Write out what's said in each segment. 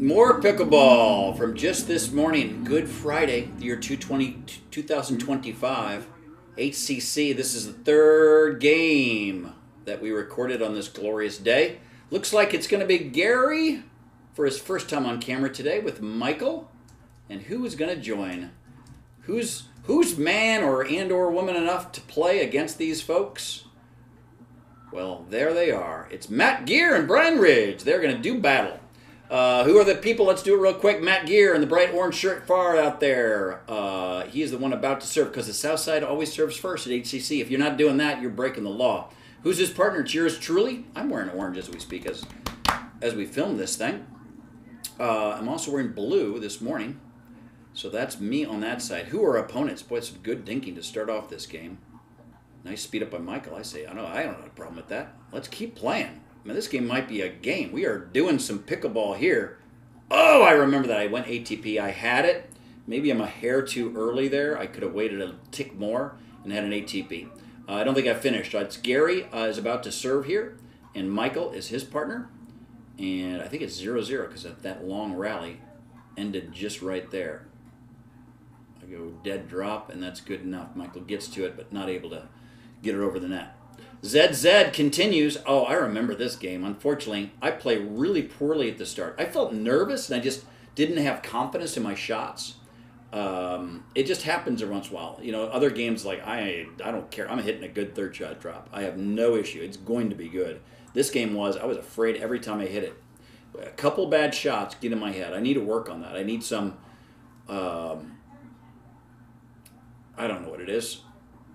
More pickleball from just this morning. Good Friday, the year 2025. HCC, this is the third game that we recorded on this glorious day. Looks like it's going to be Gary for his first time on camera today with Michael. And who is going to join? Who's man or woman enough to play against these folks? Well, there they are. It's Matt Gear and Brian Ridge. They're going to do battle. Who are the people? Let's do it real quick. Matt Gear in the bright orange shirt far out there. He is the one about to serve because the South Side always serves first at HCC. If you're not doing that, you're breaking the law. Who's his partner? It's yours truly. I'm wearing orange as we speak as we film this thing. I'm also wearing blue this morning. So that's me on that side. Who are opponents? Boy, some good dinking to start off this game. Nice speed up by Michael. I don't have a problem with that. Let's keep playing. I mean, this game might be a game. We are doing some pickleball here. Oh, I remember that. I went ATP. I had it. Maybe I'm a hair too early there. I could have waited a tick more and had an ATP. I don't think I finished. It's Gary is about to serve here, and Michael is his partner. And I think it's 0-0 because that long rally ended just right there. I go dead drop, and that's good enough. Michael gets to it, but not able to get it over the net. ZZ continues. Oh, I remember this game. Unfortunately, I play really poorly at the start. I felt nervous, and I just didn't have confidence in my shots. It just happens every once in a while. You know, other games like I don't care. I'm hitting a good third shot drop. I have no issue. It's going to be good. This game I was afraid every time I hit it. A couple bad shots get in my head. I need to work on that. I need some, I don't know what it is.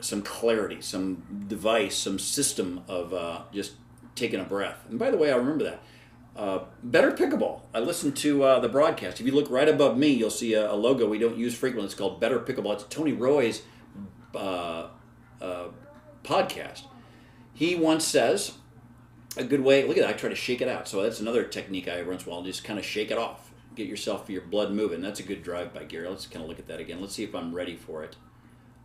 Some clarity, some device, some system of just taking a breath. And by the way, I remember that. Better Pickleball. I listened to the broadcast. If you look right above me, you'll see a logo we don't use frequently. It's called Better Pickleball. It's Tony Roy's podcast. He once says, a good way, look at that, I try to shake it out. So that's another technique I once in a while, just kind of shake it off. Get your blood moving. That's a good drive by Gary. Let's kind of look at that again. Let's see if I'm ready for it.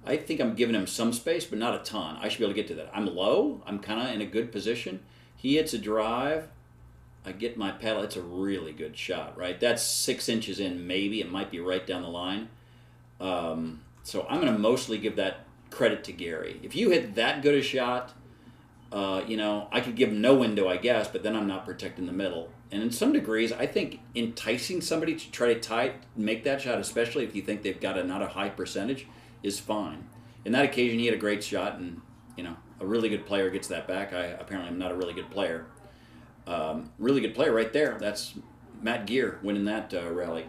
I think I'm giving him some space, but not a ton. I should be able to get to that. I'm low. I'm kind of in a good position. He hits a drive. I get my paddle. It's a really good shot, right? That's 6 inches in, maybe. It might be right down the line. So I'm going to mostly give that credit to Gary. If you hit that good a shot, I could give him no window, I guess, but then I'm not protecting the middle. And in some degrees, I think enticing somebody to try to make that shot, especially if you think they've got not a high percentage, is fine. In that occasion, he had a great shot, and a really good player gets that back. I apparently am not a really good player. Really good player right there. That's Matt Gear winning that rally.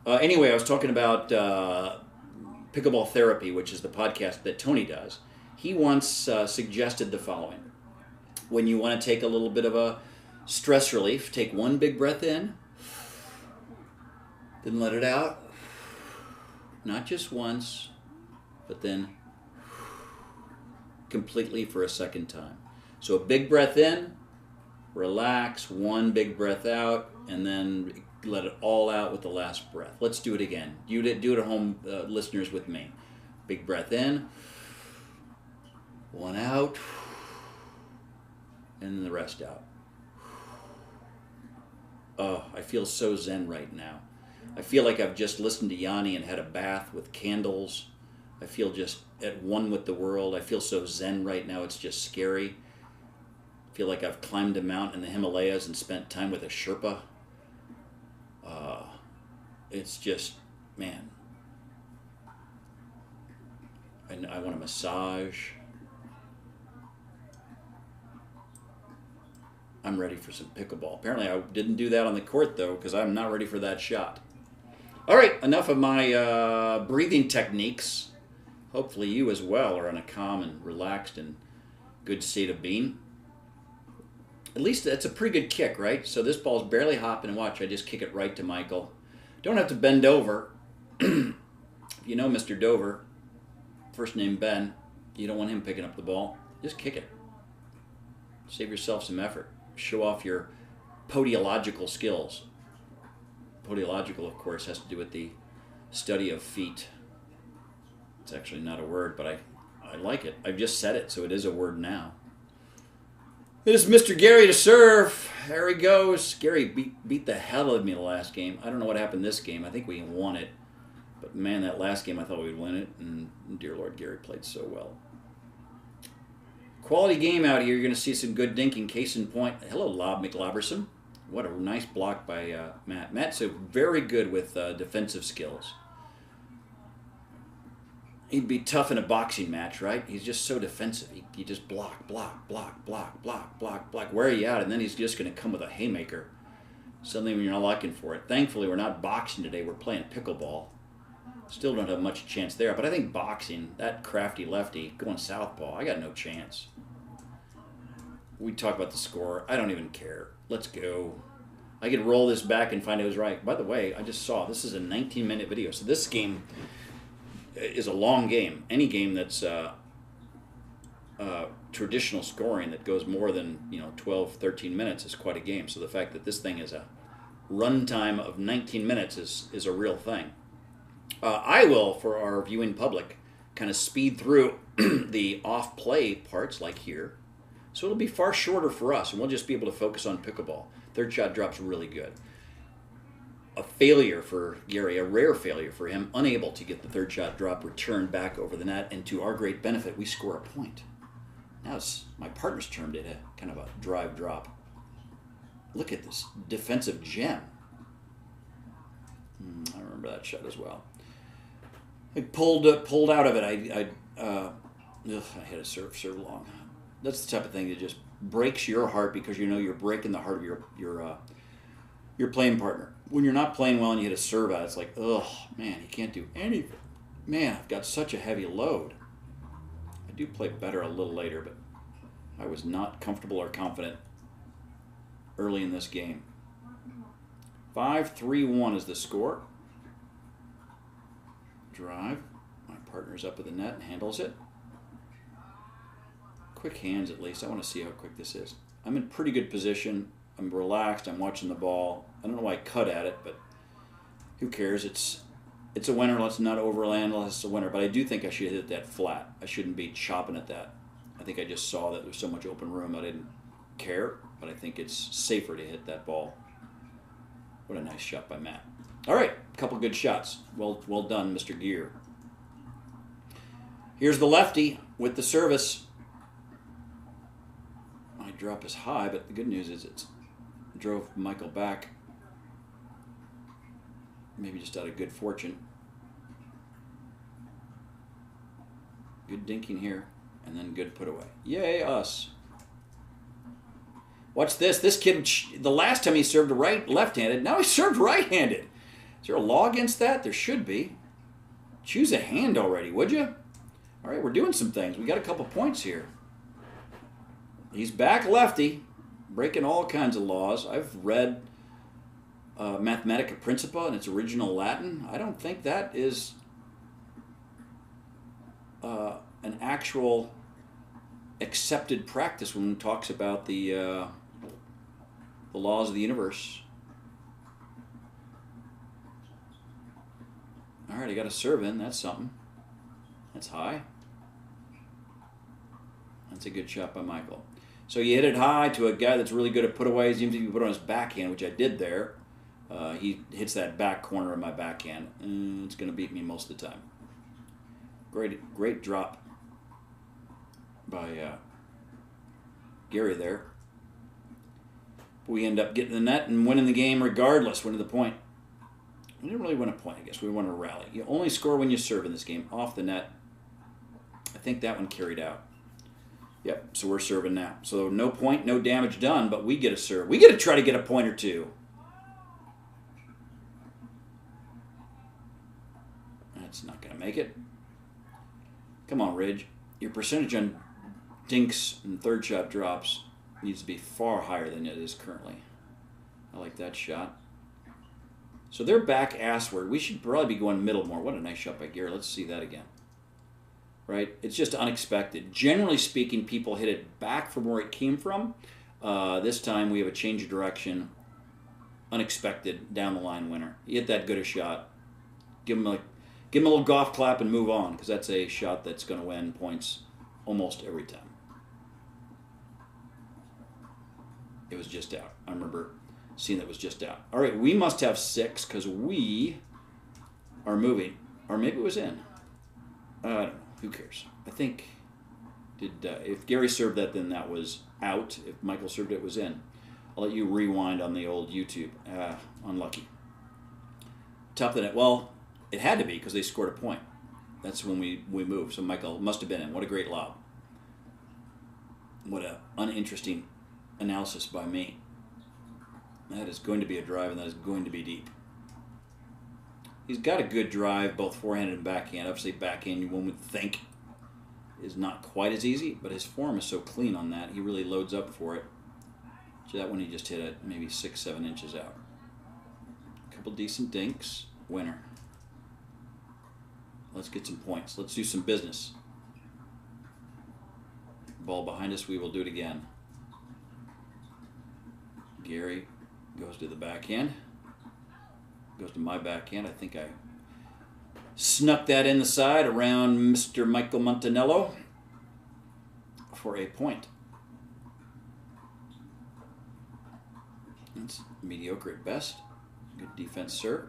Anyway, I was talking about Pickleball Therapy, which is the podcast that Tony does. He once suggested the following. When you want to take a little bit of a stress relief, take one big breath in, then let it out. Not just once, but then completely for a second time. So a big breath in, relax, one big breath out, and then let it all out with the last breath. Let's do it again. Do it at home, listeners, with me. Big breath in, one out, and then the rest out. Oh, I feel so zen right now. I feel like I've just listened to Yanni and had a bath with candles. I feel just at one with the world. I feel so zen right now, it's just scary. I feel like I've climbed a mountain in the Himalayas and spent time with a Sherpa. It's just, man. I want a massage. I'm ready for some pickleball. Apparently I didn't do that on the court, though, because I'm not ready for that shot. All right, enough of my breathing techniques. Hopefully you as well are in a calm and relaxed and good state of being. At least that's a pretty good kick, right? So this ball's barely hopping, and watch, I just kick it right to Michael. Don't have to bend over. If you know Mr. Dover, first name Ben, you don't want him picking up the ball. Just kick it. Save yourself some effort. Show off your podiological skills. Podiological, of course, has to do with the study of feet. It's actually not a word, but I like it. I've just said it, so it is a word now. It is Mr. Gary to serve. There he goes. Gary beat the hell out of me the last game. I don't know what happened this game. I think we won it. But man, that last game I thought we'd win it. And dear Lord, Gary played so well. Quality game out here. You're going to see some good dinking. Case in point. Hello, Lob McLoberson. What a nice block by Matt. Matt's very good with defensive skills. He'd be tough in a boxing match, right? He's just so defensive. He just block, block, block, block, block, block, block. Where are you at? And then he's just going to come with a haymaker. Something when you're not looking for it. Thankfully, we're not boxing today. We're playing pickleball. Still don't have much chance there. But I think boxing, that crafty lefty, going southpaw, I got no chance. We talk about the score. I don't even care. Let's go. I could roll this back and find it was right. By the way, I just saw this is a 19-minute video. So this game is a long game. Any game that's traditional scoring that goes more than 12, 13 minutes is quite a game. So the fact that this thing is a run time of 19 minutes is a real thing. I will, for our viewing public, kind of speed through the off-play parts like here. So it'll be far shorter for us, and we'll just be able to focus on pickleball. Third shot drop's really good. A failure for Gary, a rare failure for him, unable to get the third shot drop returned back over the net, and to our great benefit, we score a point. Now it's my partner's termed it a kind of a drive drop. Look at this defensive gem. I remember that shot as well. I pulled out of it. I hit a serve long. That's the type of thing that just breaks your heart because you're breaking the heart of your playing partner. When you're not playing well and you hit a serve out, it's like, oh man, you can't do anything. Man, I've got such a heavy load. I do play better a little later, but I was not comfortable or confident early in this game. 5-3-1 is the score. Drive. My partner's up at the net and handles it. Quick hands at least. I want to see how quick this is. I'm in pretty good position. I'm relaxed. I'm watching the ball. I don't know why I cut at it, but who cares? It's a winner. Let's not overland unless it's a winner. But I do think I should hit that flat. I shouldn't be chopping at that. I think I just saw that there's so much open room. I didn't care, but I think it's safer to hit that ball. What a nice shot by Matt. All right, a couple good shots. Well done, Mr. Gear. Here's the lefty with the service. My drop is high, but the good news is it drove Michael back. Maybe just out of good fortune. Good dinking here, and then good put away. Yay, us. Watch this. This kid, the last time he served left-handed, now he served right-handed. Is there a law against that? There should be. Choose a hand already, would you? All right, we're doing some things. We got a couple points here. He's back lefty, breaking all kinds of laws. I've read Mathematica Principia in its original Latin. I don't think that is an actual accepted practice when it talks about the laws of the universe. All right, I got a serve in. That's something. That's high. That's a good shot by Michael. So you hit it high to a guy that's really good at put aways. Even if you put on his backhand, which I did there, he hits that back corner of my backhand. It's going to beat me most of the time. Great drop by Gary there. We end up getting the net and winning the game regardless, winning the point. We didn't really win a point, I guess. We won a rally. You only score when you serve in this game, off the net. I think that one carried out. Yep, so we're serving now. So no point, no damage done, but we get a serve. We get to try to get a point or two. That's not going to make it. Come on, Ridge. Your percentage on dinks and third shot drops needs to be far higher than it is currently. I like that shot. So they're back assward. We should probably be going middle more. What a nice shot by Gary. Let's see that again. Right? It's just unexpected. Generally speaking, people hit it back from where it came from. This time we have a change of direction. Unexpected, down the line winner. You hit that good a shot. Give him a little golf clap and move on, because that's a shot that's going to win points almost every time. It was just out. I remember seeing that it was just out. All right, we must have 6 because we are moving. Or maybe it was in. I don't know. Who cares? I think if Gary served that, then that was out. If Michael served it, it was in. I'll let you rewind on the old YouTube. Unlucky. Top of the net. Well, it had to be because they scored a point. That's when we moved. So Michael must have been in. What a great lob. What an uninteresting analysis by me. That is going to be a drive, and that is going to be deep. He's got a good drive, both forehand and backhand. Obviously, backhand, one would think, is not quite as easy, but his form is so clean on that. He really loads up for it. So that one he just hit it maybe 6-7 inches out. A couple decent dinks. Winner. Let's get some points. Let's do some business. Ball behind us. We will do it again. Gary goes to the backhand. Goes to my backhand. I think I snuck that in the side around Mr. Michael Montanello for a point. That's mediocre at best. Good defense, sir.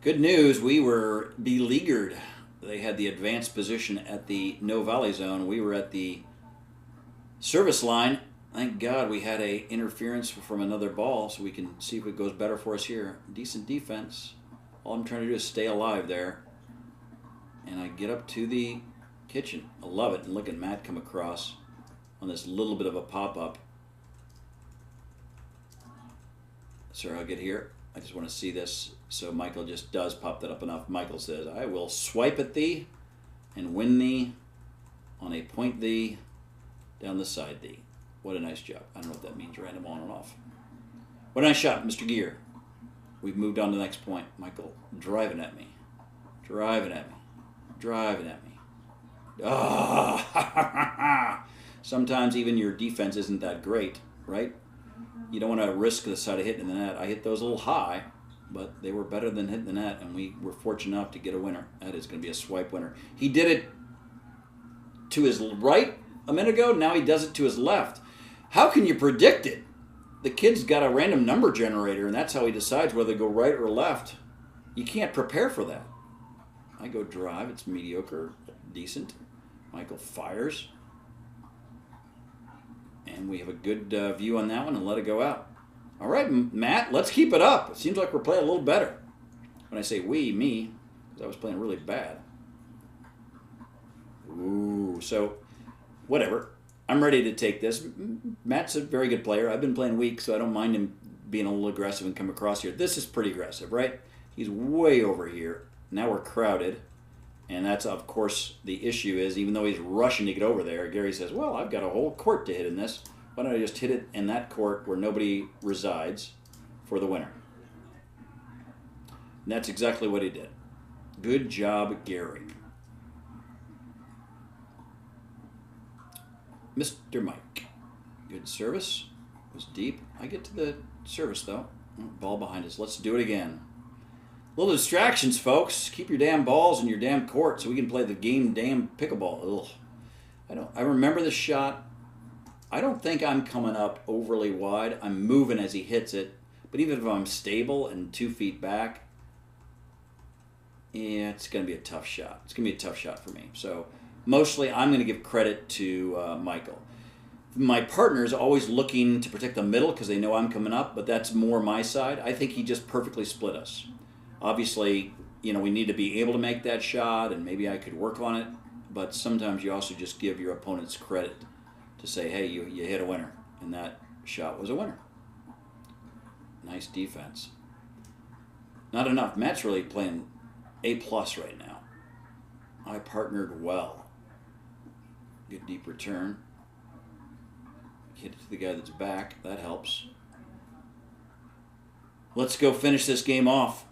Good news, we were beleaguered. They had the advanced position at the no volley zone. We were at the service line. Thank God we had a interference from another ball, so we can see if it goes better for us here. Decent defense. All I'm trying to do is stay alive there. And I get up to the kitchen. I love it. And look at Matt come across on this little bit of a pop-up. Sir, I'll get here. I just want to see this. So Michael just does pop that up enough. Michael says, I will swipe at thee and win thee on a point thee down the side thee. What a nice job. I don't know what that means, random on and off. What a nice shot, Mr. Gear. We've moved on to the next point. Michael driving at me. Driving at me. Driving at me. Ah! Sometimes even your defense isn't that great, right? You don't want to risk the side of hitting the net. I hit those a little high, but they were better than hitting the net, and we were fortunate enough to get a winner. That is going to be a swipe winner. He did it to his right a minute ago. Now he does it to his left. How can you predict it? The kid's got a random number generator, and that's how he decides whether to go right or left. You can't prepare for that. I go drive. It's mediocre, decent. Michael fires. And we have a good view on that one and let it go out. All right, Matt, let's keep it up. It seems like we're playing a little better. When I say we, me, because I was playing really bad. Ooh, so whatever. I'm ready to take this. Matt's a very good player. I've been playing weak, so I don't mind him being a little aggressive and come across here. This is pretty aggressive, right? He's way over here. Now we're crowded. And that's, of course, the issue is, even though he's rushing to get over there, Gary says, well, I've got a whole court to hit in this. Why don't I just hit it in that court where nobody resides for the winner? And that's exactly what he did. Good job, Gary. Mr. Mike. Good service. It was deep. I get to the service, though. Ball behind us. Let's do it again. Little distractions, folks. Keep your damn balls in your damn court so we can play the game damn pickleball. Ugh. I remember the shot. I don't think I'm coming up overly wide. I'm moving as he hits it. But even if I'm stable and 2 feet back, yeah, it's going to be a tough shot. It's going to be a tough shot for me. So mostly I'm going to give credit to Michael. My partner's always looking to protect the middle because they know I'm coming up, but that's more my side. I think he just perfectly split us. Obviously, you know, we need to be able to make that shot, and maybe I could work on it, but sometimes you also just give your opponents credit to say, hey, you hit a winner, and that shot was a winner. Nice defense. Not enough. Matt's really playing A+ right now. I partnered well. Good deep return. Hit it to the guy that's back. That helps. Let's go finish this game off.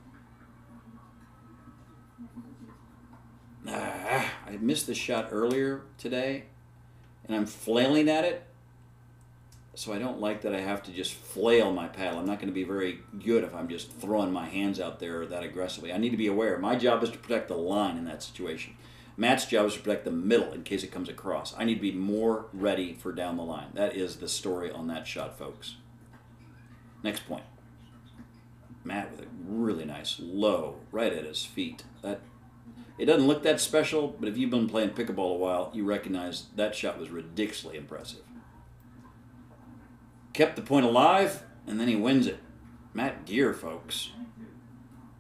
I missed the shot earlier today, and I'm flailing at it, so I don't like that I have to just flail my paddle. I'm not going to be very good if I'm just throwing my hands out there that aggressively. I need to be aware. My job is to protect the line in that situation. Matt's job is to protect the middle in case it comes across. I need to be more ready for down the line. That is the story on that shot, folks. Next point. Matt with a really nice low right at his feet. It doesn't look that special, but if you've been playing pickleball a while, you recognize that shot was ridiculously impressive. Kept the point alive, and then he wins it. Matt Gear, folks.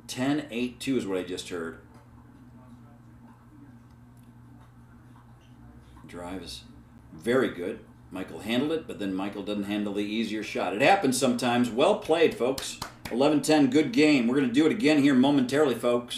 10-8-2 is what I just heard. Drive is very good. Michael handled it, but then Michael doesn't handle the easier shot. It happens sometimes. Well played, folks. 11-10, good game. We're going to do it again here momentarily, folks.